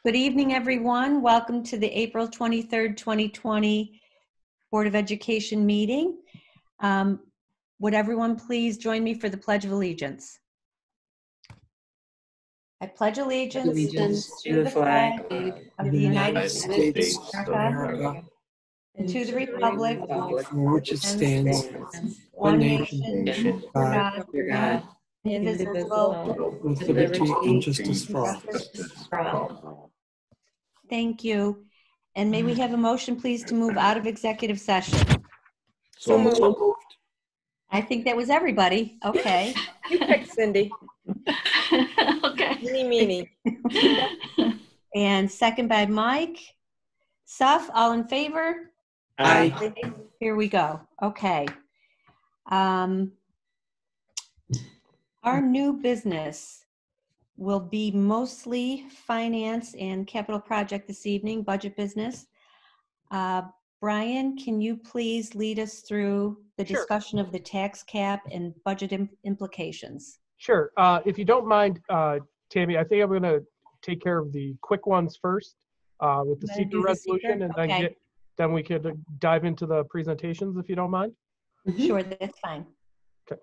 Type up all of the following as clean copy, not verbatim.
Good evening, everyone. Welcome to the April 23rd, 2020 Board of Education meeting. Would everyone please join me for the Pledge of Allegiance? I pledge allegiance to the flag of the United States of America and to the republic for which it stands, one nation, God, indivisible, with liberty and justice for all. Thank you. And may we have a motion, please, to move out of executive session? So moved. I think that was everybody. Okay. You picked Cindy. Okay. Meanie. And second by Mike. Suf, all in favor? Aye. Here we go. Okay. Our new business will be mostly finance and capital project this evening, budget business. Brian, can you please lead us through the discussion of the tax cap and budget implications? Sure. If you don't mind, Tammy, I think I'm going to take care of the quick ones first with the seeker resolution, and then we could dive into the presentations if you don't mind. Sure, that's fine. Okay.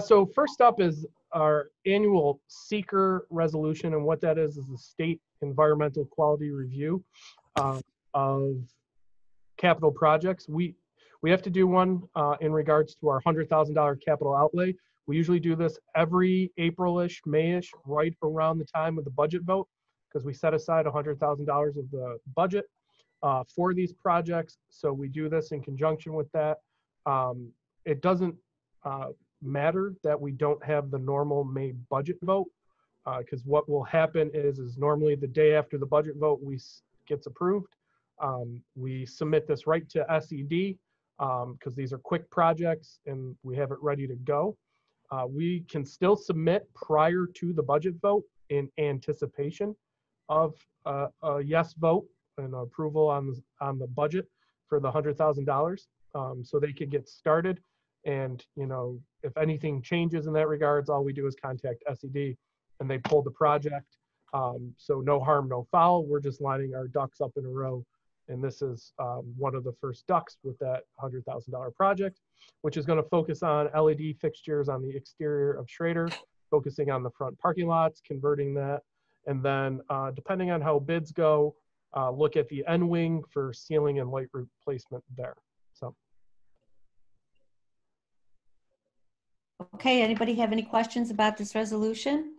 So first up is our annual seeker resolution, and what that is the state environmental quality review of capital projects. We have to do one in regards to our $100,000 capital outlay. We usually do this every April-ish, May-ish, right around the time of the budget vote, because we set aside $100,000 of the budget for these projects. So we do this in conjunction with that. It doesn't matter that we don't have the normal May budget vote, because what will happen is normally the day after the budget vote gets approved, we submit this right to SED, because these are quick projects and we have it ready to go. We can still submit prior to the budget vote in anticipation of a yes vote and approval on the budget for the $100,000, so they could get started. And if anything changes in that regards, all we do is contact SED and they pull the project. So no harm, no foul. We're just lining our ducks up in a row. And this is one of the first ducks with that $100,000 project, which is going to focus on LED fixtures on the exterior of Schrader, focusing on the front parking lots, converting that. And then depending on how bids go, look at the end wing for ceiling and light replacement there. So. Okay, anybody have any questions about this resolution?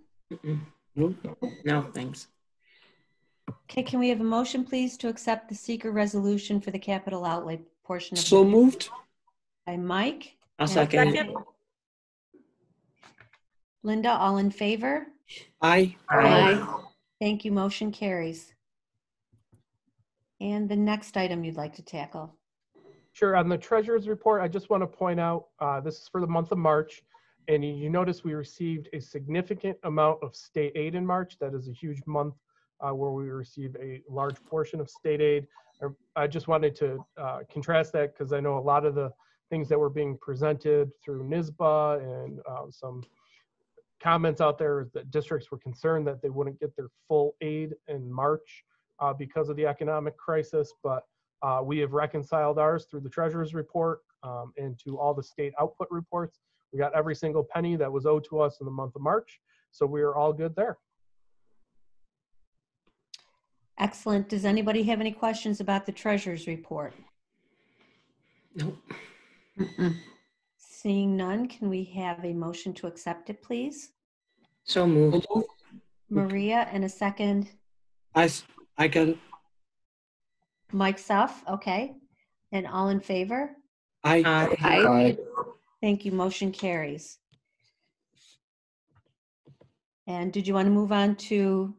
No, thanks. Okay, can we have a motion, please, to accept the seeker resolution for the capital outlay portion of So moved. by Mike? I'll second it. Linda, all in favor? Aye. Thank you, motion carries. And the next item you'd like to tackle? Sure. On the treasurer's report, I just want to point out, this is for the month of March. And you notice we received a significant amount of state aid in March. That is a huge month where we receive a large portion of state aid. I just wanted to contrast that because I know a lot of the things that were being presented through NYSBA and some comments out there is that districts were concerned that they wouldn't get their full aid in March because of the economic crisis. But we have reconciled ours through the treasurer's report and to all the state output reports. We got every single penny that was owed to us in the month of March. So we are all good there. Excellent. Does anybody have any questions about the treasurer's report? Nope. Seeing none, can we have a motion to accept it, please? So moved. Maria, and a second. I got it. Mike Suff, okay. And all in favor? Aye. Thank you, motion carries. And did you want to move on to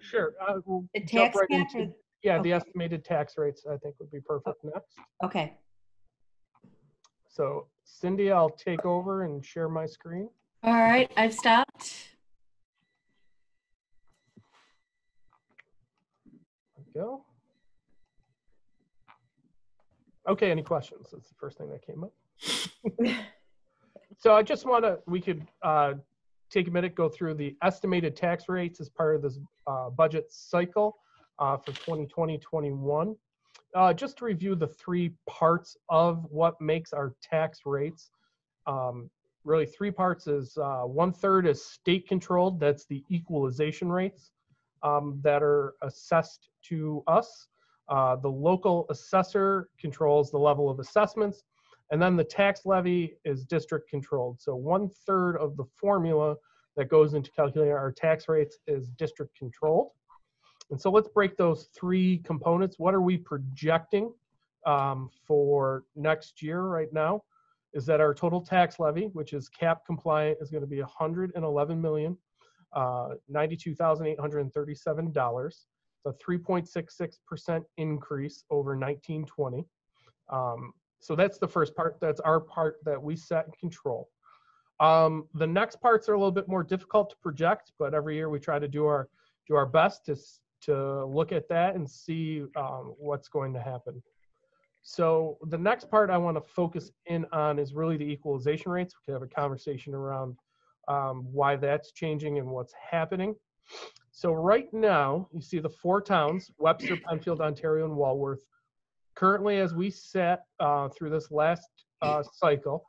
Sure. We'll the jump tax right cap? into, the Okay. estimated tax rates I think would be perfect next. Okay, So Cindy, I'll take over and share my screen. All right, I've stopped. There we go. Okay, any questions? That's the first thing that came up. So I just want to, we could take a minute, go through the estimated tax rates as part of this budget cycle. for 2020-21. Just to review the three parts of what makes our tax rates. Really, three parts is 1/3 is state controlled. That's the equalization rates that are assessed to us. The local assessor controls the level of assessments, and then the tax levy is district controlled. So 1/3 of the formula that goes into calculating our tax rates is district controlled. And so let's break those three components. What are we projecting for next year right now? Is that our total tax levy, which is cap compliant, is going to be $111,092,837. It's a 3.66% increase over 1920. So that's the first part. That's our part that we set and control. The next parts are a little bit more difficult to project, but every year we try to do our best to look at that and see what's going to happen. So the next part I want to focus in on is really the equalization rates. We can have a conversation around why that's changing and what's happening. So right now, you see the four towns, Webster, Penfield, Ontario, and Walworth. Currently, as we sat through this last cycle,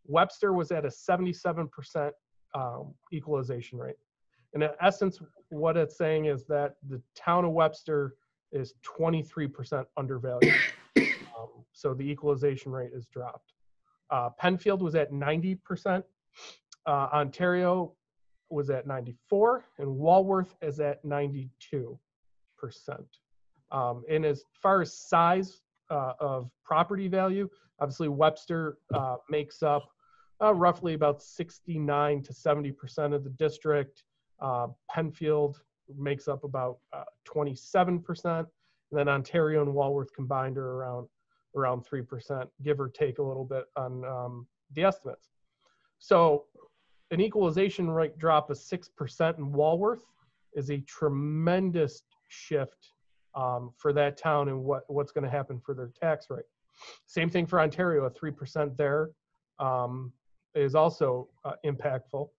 Webster was at a 77% equalization rate. And in essence, what it's saying is that the town of Webster is 23% undervalued. So the equalization rate is dropped. Penfield was at 90%. Ontario was at 94%, and Walworth is at 92%. And as far as size of property value, obviously Webster makes up roughly about 69 to 70% of the district. Penfield makes up about 27%, and then Ontario and Walworth combined are around 3%, give or take a little bit on the estimates. So an equalization rate drop of 6% in Walworth is a tremendous shift for that town and what's going to happen for their tax rate. Same thing for Ontario, a 3% there is also impactful.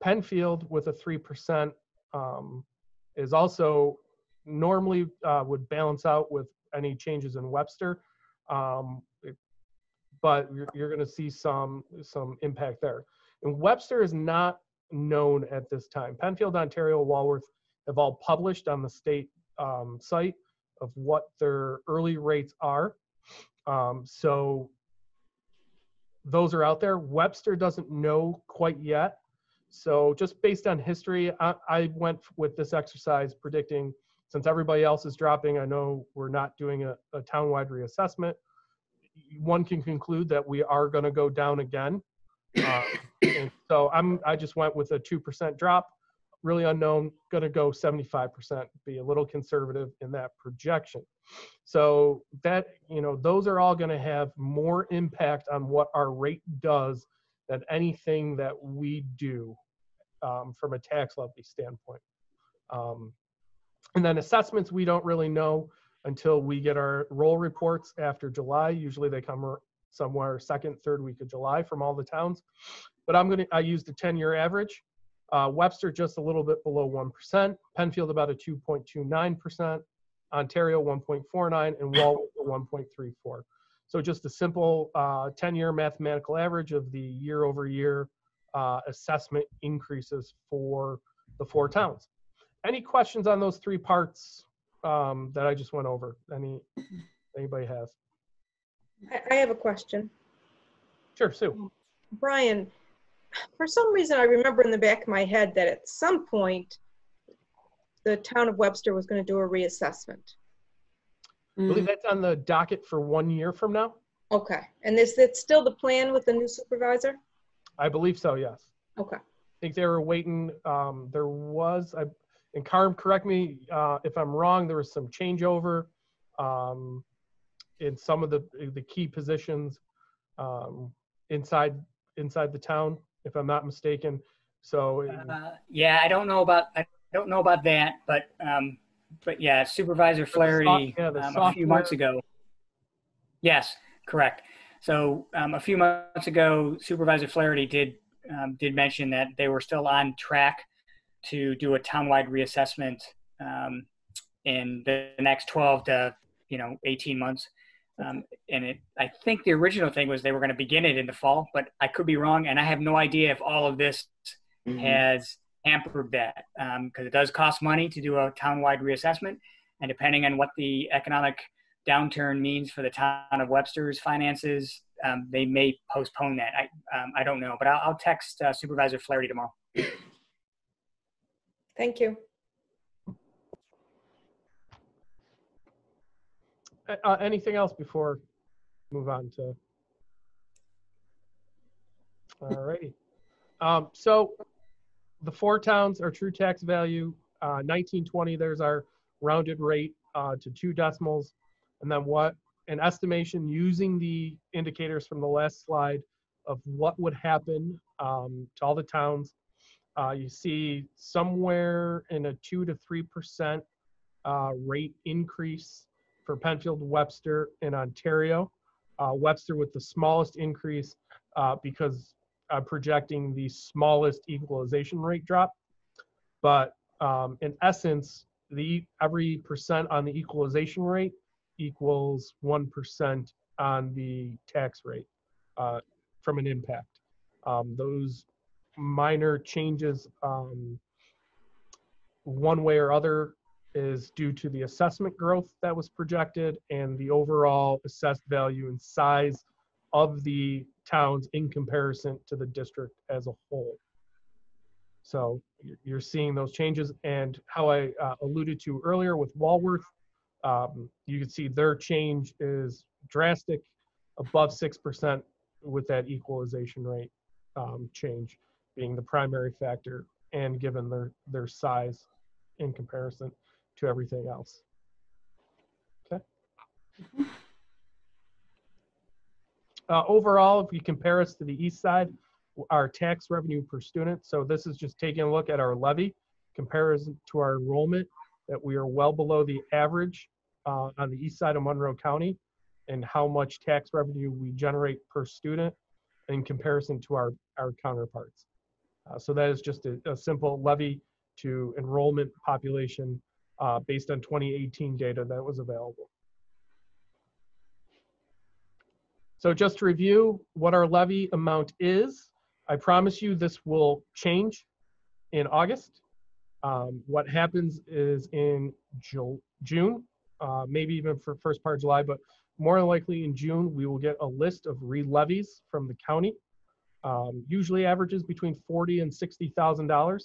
Penfield with a 3% is also normally would balance out with any changes in Webster, but you're going to see some impact there. And Webster is not known at this time. Penfield, Ontario, Walworth have all published on the state site of what their early rates are. So those are out there. Webster doesn't know quite yet. So just based on history, I went with this exercise predicting, since everybody else is dropping, I know we're not doing a townwide reassessment. One can conclude that we are going to go down again. And so I just went with a 2% drop, really unknown, going to go 75%, be a little conservative in that projection. So that, those are all going to have more impact on what our rate does than anything that we do from a tax levy standpoint. And then assessments, we don't really know until we get our roll reports after July. Usually they come somewhere second, third week of July from all the towns. But I used a 10-year average. Webster just a little bit below 1%. Penfield about a 2.29%. Ontario 1.49%, and Walworth 1.34%. So just a simple 10-year mathematical average of the year-over-year assessment increases for the four towns. Any questions on those three parts that I just went over? Anybody has? I have a question. Sure, Sue. Brian, for some reason I remember in the back of my head that at some point the town of Webster was going to do a reassessment. I believe that's on the docket for 1 year from now. Okay. And is that still the plan with the new supervisor? I believe so, yes. Okay. I think they were waiting. There was, and Carm, correct me if I'm wrong, there was some changeover in some of the key positions inside the town, if I'm not mistaken. So yeah, I don't know about that, but yeah, Supervisor Flaherty a few months ago. Yes, correct. So a few months ago, Supervisor Flaherty did mention that they were still on track to do a townwide reassessment in the next 12 to 18 months. And I think the original thing was they were going to begin it in the fall, but I could be wrong, and I have no idea if all of this has hampered that, because it does cost money to do a town-wide reassessment, and depending on what the economic downturn means for the town of Webster's finances, they may postpone that. I don't know, but I'll text Supervisor Flaherty tomorrow. Thank you. Anything else before move on to? All righty. So the four towns are true tax value, 1920, there's our rounded rate to 2 decimals. And then an estimation using the indicators from the last slide of what would happen to all the towns. You see somewhere in a 2 to 3% rate increase for Penfield, Webster, and Ontario. Webster with the smallest increase because I'm projecting the smallest equalization rate drop. But in essence, every percent on the equalization rate equals 1% on the tax rate from an impact. Those minor changes, one way or other, is due to the assessment growth that was projected and the overall assessed value and size of the towns in comparison to the district as a whole. So you're seeing those changes, and how I alluded to earlier with Walworth, you can see their change is drastic, above 6% with that equalization rate change being the primary factor, and given their size in comparison to everything else. Okay. Overall, if you compare us to the east side, our tax revenue per student, so this is just taking a look at our levy, comparison to our enrollment, that we are well below the average on the east side of Monroe County, and how much tax revenue we generate per student in comparison to our counterparts. So that is just a simple levy to enrollment population based on 2018 data that was available. So just to review what our levy amount is, I promise you this will change in August. What happens is in June, maybe even for first part of July, but more than likely in June, we will get a list of re-levies from the county. Usually averages between $40,000 and $60,000.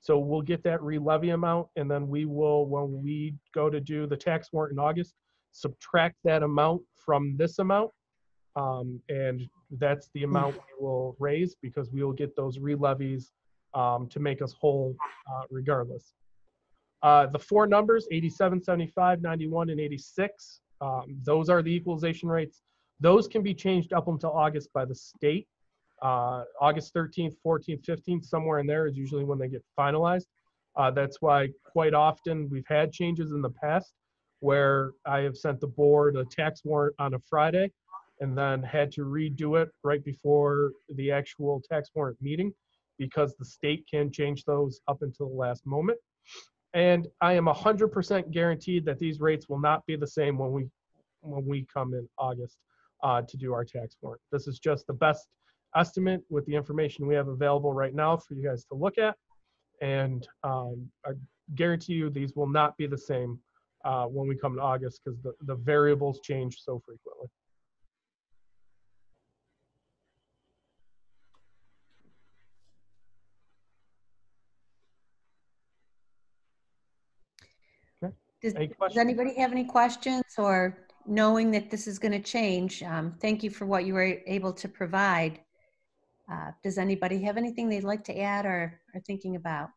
So we'll get that re-levy amount, and then we will, when we go to do the tax warrant in August, subtract that amount from this amount. And that's the amount we will raise, because we will get those re-levies to make us whole regardless. The four numbers, 87, 75, 91, and 86, those are the equalization rates. Those can be changed up until August by the state. August 13th, 14th, 15th, somewhere in there is usually when they get finalized. That's why quite often we've had changes in the past where I have sent the board a tax warrant on a Friday and then had to redo it right before the actual tax warrant meeting, because the state can change those up until the last moment. And I am 100% guaranteed that these rates will not be the same when we come in August to do our tax warrant. This is just the best estimate with the information we have available right now for you guys to look at. And I guarantee you these will not be the same when we come to August, because the variables change so frequently. Does anybody have any questions, or knowing that this is going to change? Thank you for what you were able to provide. Does anybody have anything they'd like to add or are thinking about?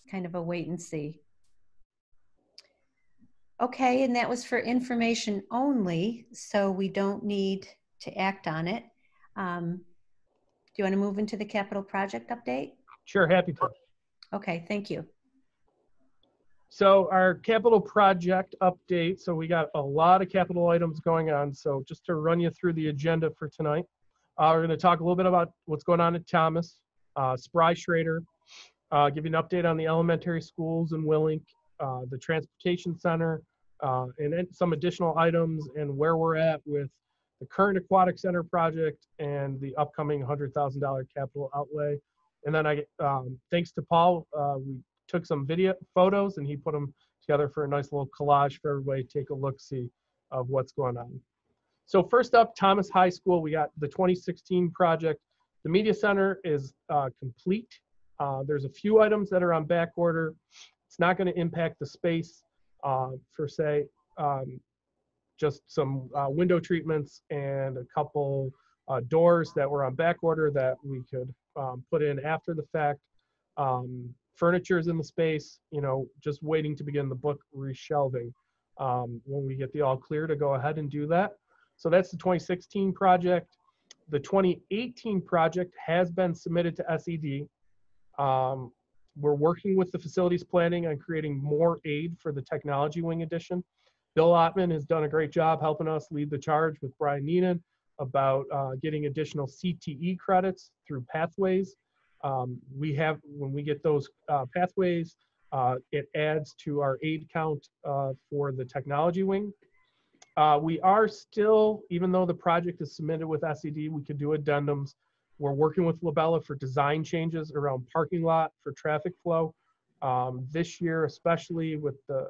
Kind of a wait and see. Okay, and that was for information only, so we don't need to act on it. Do you want to move into the capital project update? Sure, happy to. Okay, thank you. So our capital project update, so we got a lot of capital items going on. So just to run you through the agenda for tonight, we're going to talk a little bit about what's going on at Thomas, Spry Schrader, give you an update on the elementary schools in Willink, the transportation center, and then some additional items and where we're at with the current aquatic center project and the upcoming $100,000 capital outlay. And then thanks to Paul, we took some video photos and he put them together for a nice little collage for everybody to take a look-see of what's going on. So first up, Thomas High School, we got the 2016 project. The media center is complete. There's a few items that are on back order. It's not going to impact the space per se. Just some window treatments and a couple doors that were on back order that we could put in after the fact. Furniture is in the space, just waiting to begin the book reshelving when we get the all clear to go ahead and do that. So that's the 2016 project. The 2018 project has been submitted to SED. We're working with the facilities planning on creating more aid for the technology wing addition. Bill Ottman has done a great job helping us lead the charge with Brian Neenan about getting additional CTE credits through pathways. When we get those pathways, it adds to our aid count for the technology wing. We are still, even though the project is submitted with SED, we could do addendums. We're working with Labella for design changes around parking lot for traffic flow. This year, especially with the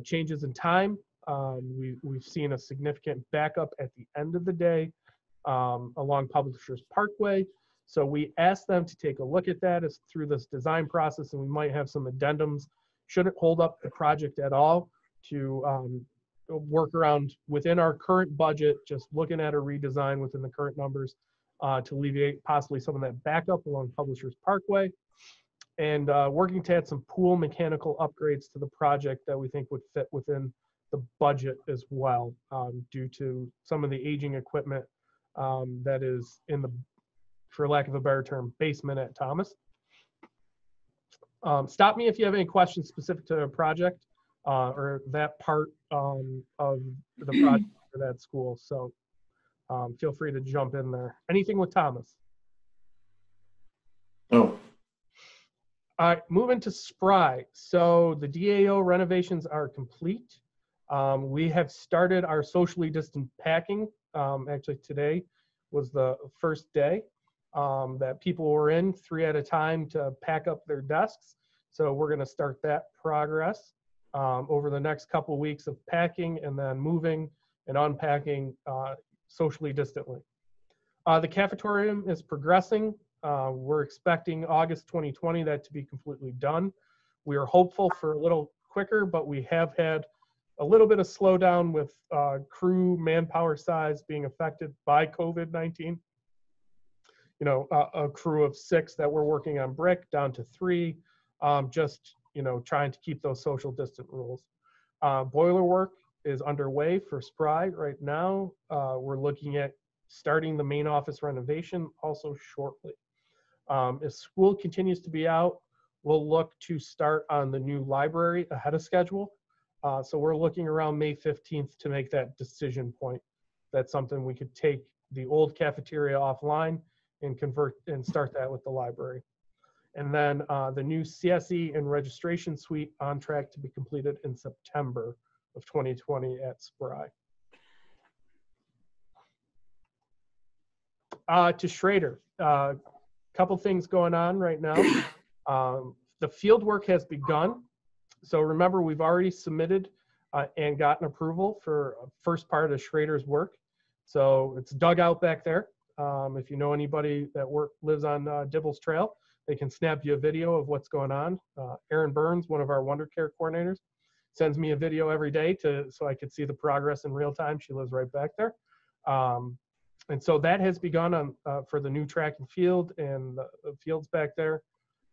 changes in time, we've seen a significant backup at the end of the day along Publishers Parkway. So we asked them to take a look at that through this design process, and we might have some addendums. Shouldn't hold up the project at all to work around within our current budget, just looking at a redesign within the current numbers to alleviate possibly some of that backup along Publishers Parkway. And working to add some pool mechanical upgrades to the project that we think would fit within the budget as well, due to some of the aging equipment that is in the, for lack of a better term, basement at Thomas. Stop me if you have any questions specific to the project or that part of the project for that school. So feel free to jump in there. Anything with Thomas? No. All right, moving to Spry. So the DAO renovations are complete. We have started our socially distant packing. Actually, today was the first day that people were in 3 at a time to pack up their desks. So we're going to start that progress over the next couple of weeks of packing and then moving and unpacking socially distantly. The cafeteria is progressing. We're expecting August 2020 that to be completely done. We are hopeful for a little quicker, but we have had a little bit of slowdown with crew manpower size being affected by COVID-19. A crew of 6 that were working on brick down to 3, just, trying to keep those social distance rules. Boiler work is underway for Spry right now. We're looking at starting the main office renovation also shortly. If school continues to be out, we'll look to start on the new library ahead of schedule. So we're looking around May 15th to make that decision point. That's something we could take the old cafeteria offline and convert and start that with the library. And then the new CSE and registration suite on track to be completed in September of 2020 at Spry. To Schrader, couple things going on right now. The field work has begun. So remember, we've already submitted and gotten approval for first part of Schrader's work. So it's dug out back there. If you know anybody that lives on Dibbles Trail, they can snap you a video of what's going on. Erin Burns, one of our Wonder Care coordinators, sends me a video every day so I could see the progress in real time. She lives right back there. And so that has begun for the new track and field and the fields back there.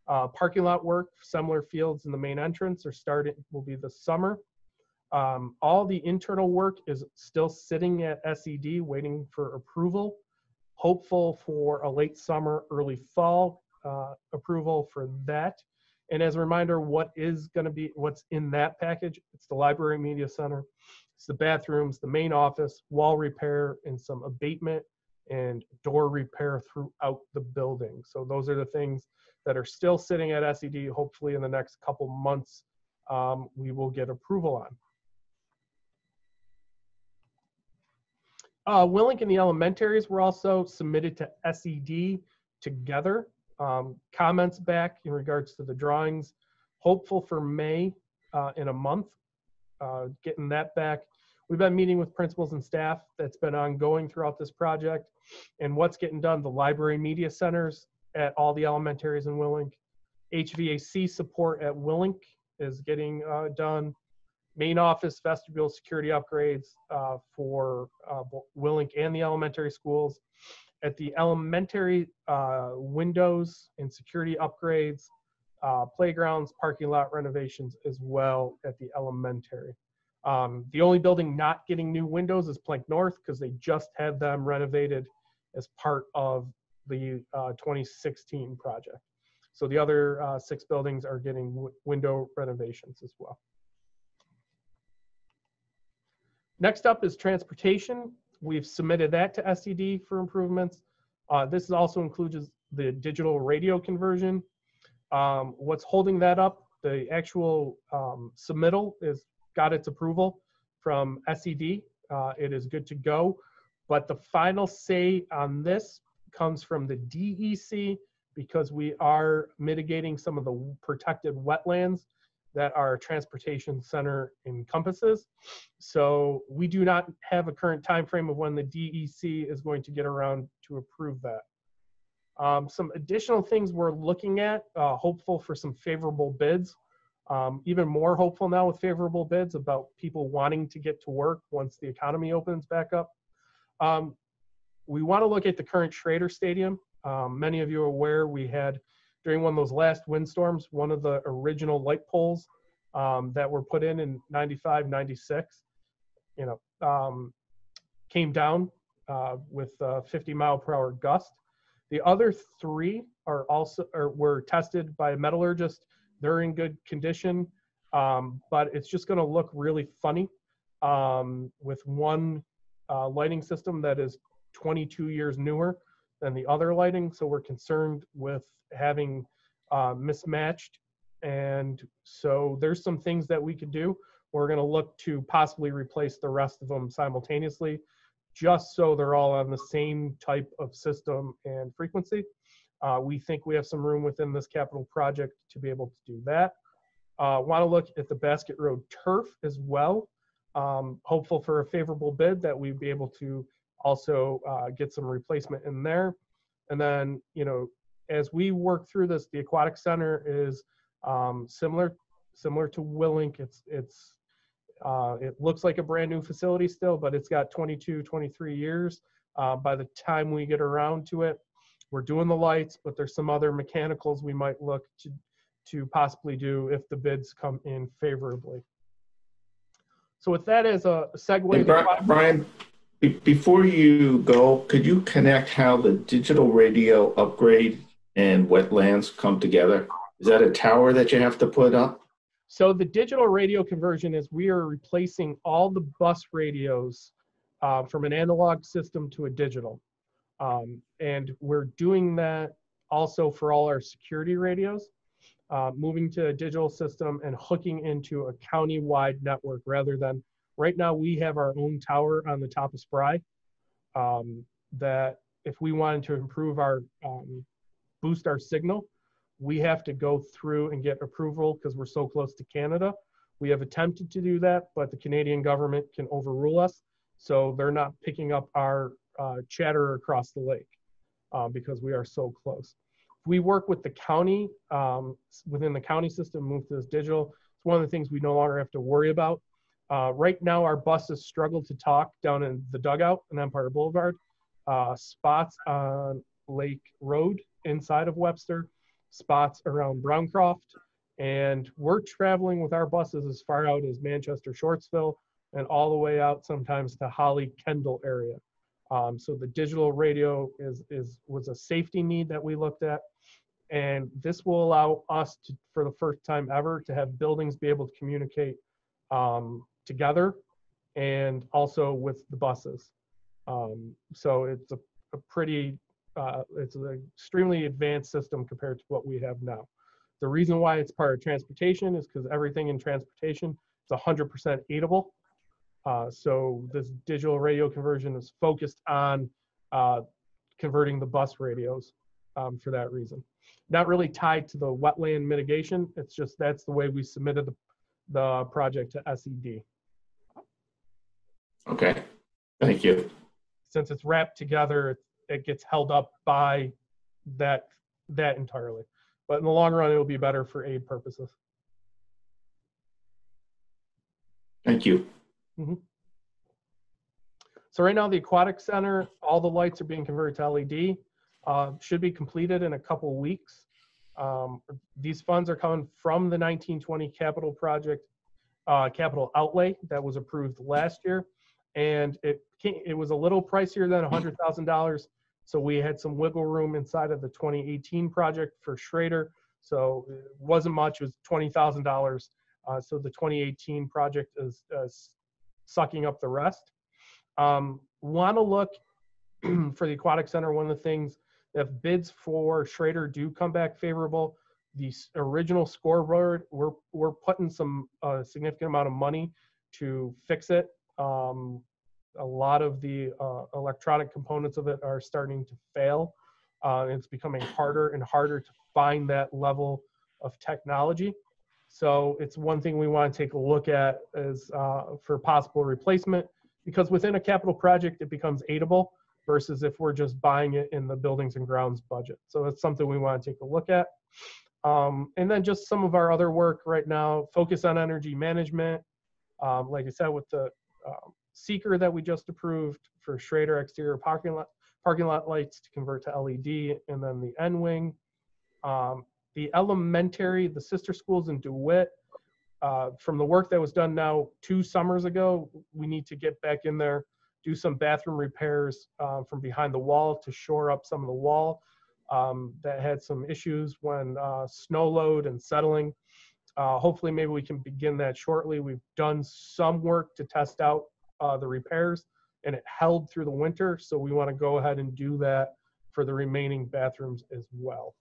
Parking lot work, similar fields in the main entrance will be this summer. All the internal work is still sitting at SED waiting for approval. Hopeful for a late summer, early fall approval for that. And as a reminder, what's in that package? It's the library media center, it's the bathrooms, the main office, wall repair, and some abatement and door repair throughout the building. So those are the things that are still sitting at SED, hopefully in the next couple months we will get approval on. Willink and the elementaries were also submitted to SED together. Comments back in regards to the drawings. Hopeful for May in a month, getting that back. We've been meeting with principals and staff. That's been ongoing throughout this project. And what's getting done, the library media centers at all the elementaries in Willink. HVAC support at Willink is getting done. Main office vestibule security upgrades for Willink and the elementary schools. At the elementary, windows and security upgrades, playgrounds, parking lot renovations as well at the elementary. The only building not getting new windows is Plank North because they just had them renovated as part of the 2016 project. So the other 6 buildings are getting window renovations as well. Next up is transportation. We've submitted that to SED for improvements. This also includes the digital radio conversion. What's holding that up? The actual submittal is got its approval from SED. It is good to go, but the final say on this comes from the DEC because we are mitigating some of the protected wetlands that our transportation center encompasses. So we do not have a current time frame of when the DEC is going to get around to approve that. Some additional things we're looking at, hopeful for some favorable bids. Even more hopeful now with favorable bids about people wanting to get to work once the economy opens back up. We want to look at the current Schrader Stadium. Many of you are aware we had, during one of those last windstorms, one of the original light poles that were put in 95, 96, came down with 50-mile-per-hour gust. The other 3 are were tested by a metallurgist. They're in good condition, but it's just going to look really funny with one lighting system that is 22 years newer than the other lighting. So we're concerned with having mismatched. And so there's some things that we could do. We're going to look to possibly replace the rest of them simultaneously, just so they're all on the same type of system and frequency. We think we have some room within this capital project to be able to do that. Want to look at the Basket Road turf as well. Hopeful for a favorable bid that we'd be able to also get some replacement in there. And then, as we work through this, the aquatic center is similar to Willink. It looks like a brand new facility still, but it's got 22, 23 years. By the time we get around to it, we're doing the lights, but there's some other mechanicals we might look to possibly do if the bids come in favorably. So with that as a segue. Hey, Brian, before you go, could you connect how the digital radio upgrade and wetlands come together? Is that a tower that you have to put up? So the digital radio conversion is we are replacing all the bus radios from an analog system to a digital. And we're doing that also for all our security radios, moving to a digital system and hooking into a county-wide network rather than, right now we have our own tower on the top of Spry that if we wanted to improve our, boost our signal, we have to go through and get approval because we're so close to Canada. We have attempted to do that, but the Canadian government can overrule us. So they're not picking up our chatter across the lake because we are so close. We work with the county, within the county system, move to this digital. It's one of the things we no longer have to worry about. Right now, our buses struggle to talk down in the dugout on Empire Boulevard, spots on Lake Road inside of Webster, spots around Browncroft, and we're traveling with our buses as far out as Manchester, Shortsville, and all the way out sometimes to Holly, Kendall area. So the digital radio was a safety need that we looked at, and this will allow us to, for the first time ever, to have buildings be able to communicate together and also with the buses. So it's a pretty, it's an extremely advanced system compared to what we have now. The reason why it's part of transportation is because everything in transportation is 100% aidable. So this digital radio conversion is focused on converting the bus radios for that reason. Not really tied to the wetland mitigation. It's just that's the way we submitted the project to SED. Okay, thank you. Since it's wrapped together, it gets held up by that entirely. But in the long run, it will be better for aid purposes. Thank you. Mm-hmm. So right now, the Aquatic Center, all the lights are being converted to LED. Should be completed in a couple of weeks. These funds are coming from the 1920 capital project, capital outlay that was approved last year. And it was a little pricier than $100,000. So we had some wiggle room inside of the 2018 project for Schrader. So it wasn't much, it was $20,000. So the 2018 project is sucking up the rest. Want to look for the Aquatic Center. One of the things, if bids for Schrader do come back favorable, the original scoreboard, we're putting some significant amount of money to fix it. A lot of the electronic components of it are starting to fail. It's becoming harder and harder to find that level of technology. So it's one thing we want to take a look at is for possible replacement, because within a capital project, it becomes aidable versus if we're just buying it in the buildings and grounds budget. So it's something we want to take a look at. And then just some of our other work right now, focus on energy management. Like I said, with the seeker that we just approved for Schrader exterior parking lot lights to convert to LED, and then the N wing, the elementary, the sister schools in DeWitt. From the work that was done now 2 summers ago, we need to get back in there, do some bathroom repairs from behind the wall to shore up some of the wall that had some issues when snow load and settling. Hopefully, maybe we can begin that shortly. We've done some work to test out the repairs, and it held through the winter. So we want to go ahead and do that for the remaining bathrooms as well.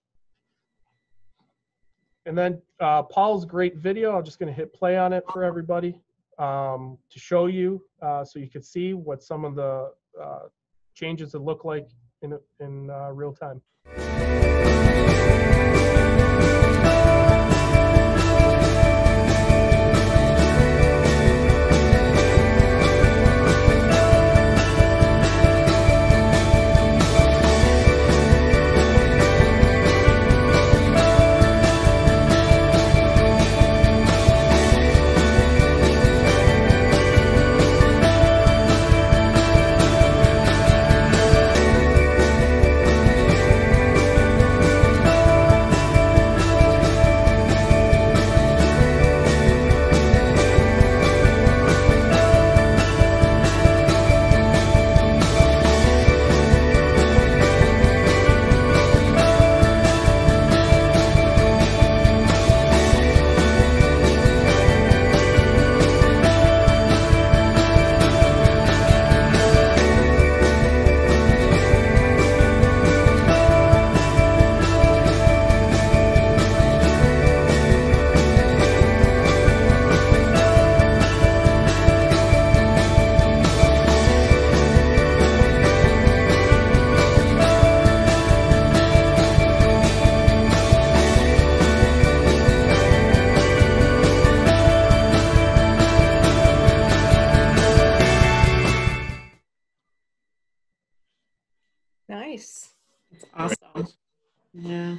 And then Paul's great video, I'm just going to hit play on it for everybody to show you so you can see what some of the changes would look like in real time. Nice. That's awesome. Yeah.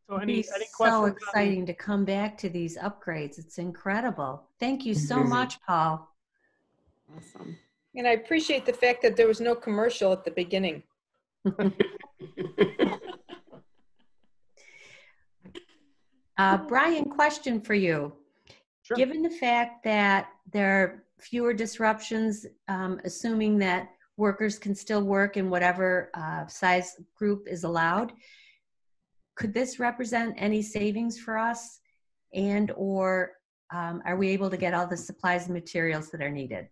So It's so exciting to come back to these upgrades. It's incredible. Thank you so much, Paul. Awesome. And I appreciate the fact that there was no commercial at the beginning. Brian, question for you. Sure. Given the fact that there are fewer disruptions, assuming that workers can still work in whatever size group is allowed, could this represent any savings for us? And or are we able to get all the supplies and materials that are needed?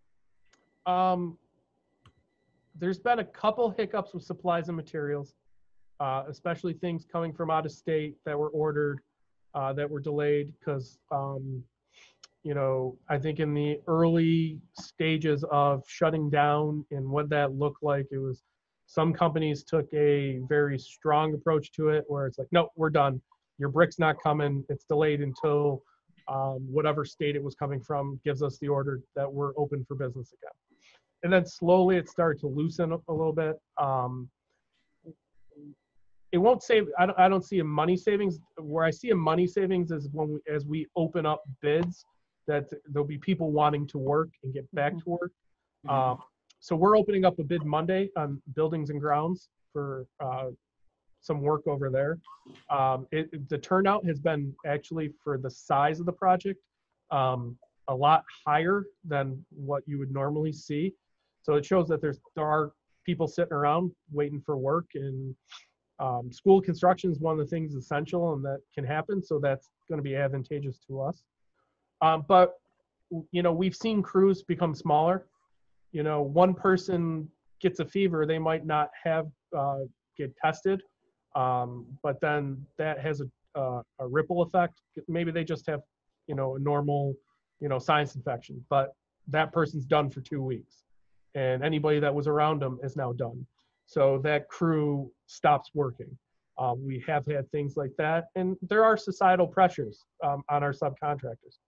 There's been a couple hiccups with supplies and materials. especially things coming from out of state that were ordered, that were delayed because, you know, I think in the early stages of shutting down and what that looked like, it was some companies took a very strong approach to it where it's like, no, we're done. Your brick's not coming. It's delayed until whatever state it was coming from gives us the order that we're open for business again. And then slowly it started to loosen up a little bit. It won't save, I don't see a money savings. Where I see a money savings is when as we open up bids, that there'll be people wanting to work and get back to work. So we're opening up a bid Monday on buildings and grounds for some work over there. The turnout has been actually, for the size of the project, a lot higher than what you would normally see. So it shows that there are people sitting around waiting for work, and school construction is one of the things essential and that can happen. So that's going to be advantageous to us. But, you know, we've seen crews become smaller. You know, one person gets a fever, they might not have get tested, but then that has a ripple effect. Maybe they just have, you know, a normal, you know, sinus infection, but that person's done for 2 weeks, and anybody that was around them is now done. So that crew stops working. We have had things like that, and there are societal pressures on our subcontractors.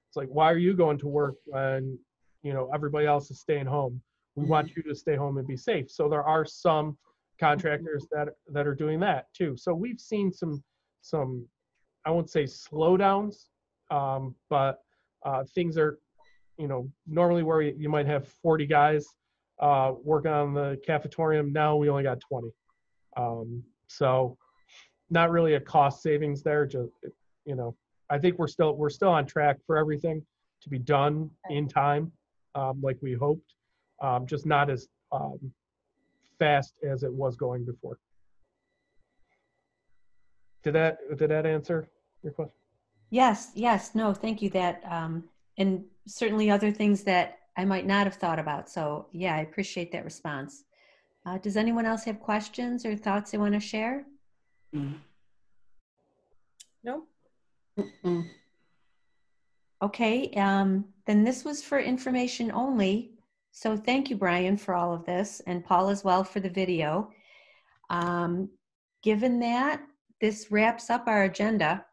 It's like, why are you going to work when, you know, everybody else is staying home? We want you to stay home and be safe. So there are some contractors that are doing that too. So we've seen some I won't say slowdowns, but things are, you know, normally where you might have 40 guys working on the cafetorium, now we only got 20. So not really a cost savings there. Just, you know, I think we're still on track for everything to be done in time, like we hoped, just not as fast as it was going before. Did that answer your question? Yes, no, thank you. That and certainly other things that I might not have thought about. So yeah, I appreciate that response. Does anyone else have questions or thoughts they want to share? No? Okay, then this was for information only. So thank you, Brian, for all of this, and Paul as well for the video. Given that, this wraps up our agenda,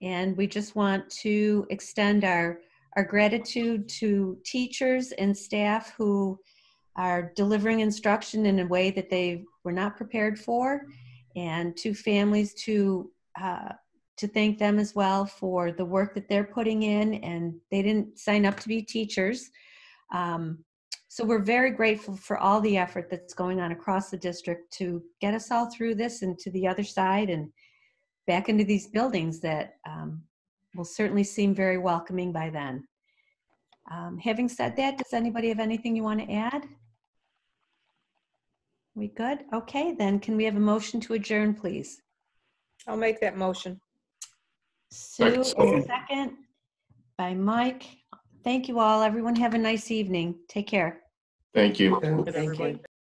and we just want to extend our gratitude to teachers and staff who are delivering instruction in a way that they were not prepared for, and to families to thank them as well for the work that they're putting in, and they didn't sign up to be teachers. So we're very grateful for all the effort that's going on across the district to get us all through this and to the other side and back into these buildings that will certainly seem very welcoming by then. Having said that, does anybody have anything you want to add? We good? Okay, then can we have a motion to adjourn, please? I'll make that motion. Sue, and a second by Mike. Thank you all. Everyone have a nice evening. Take care. Thank you. Thank you.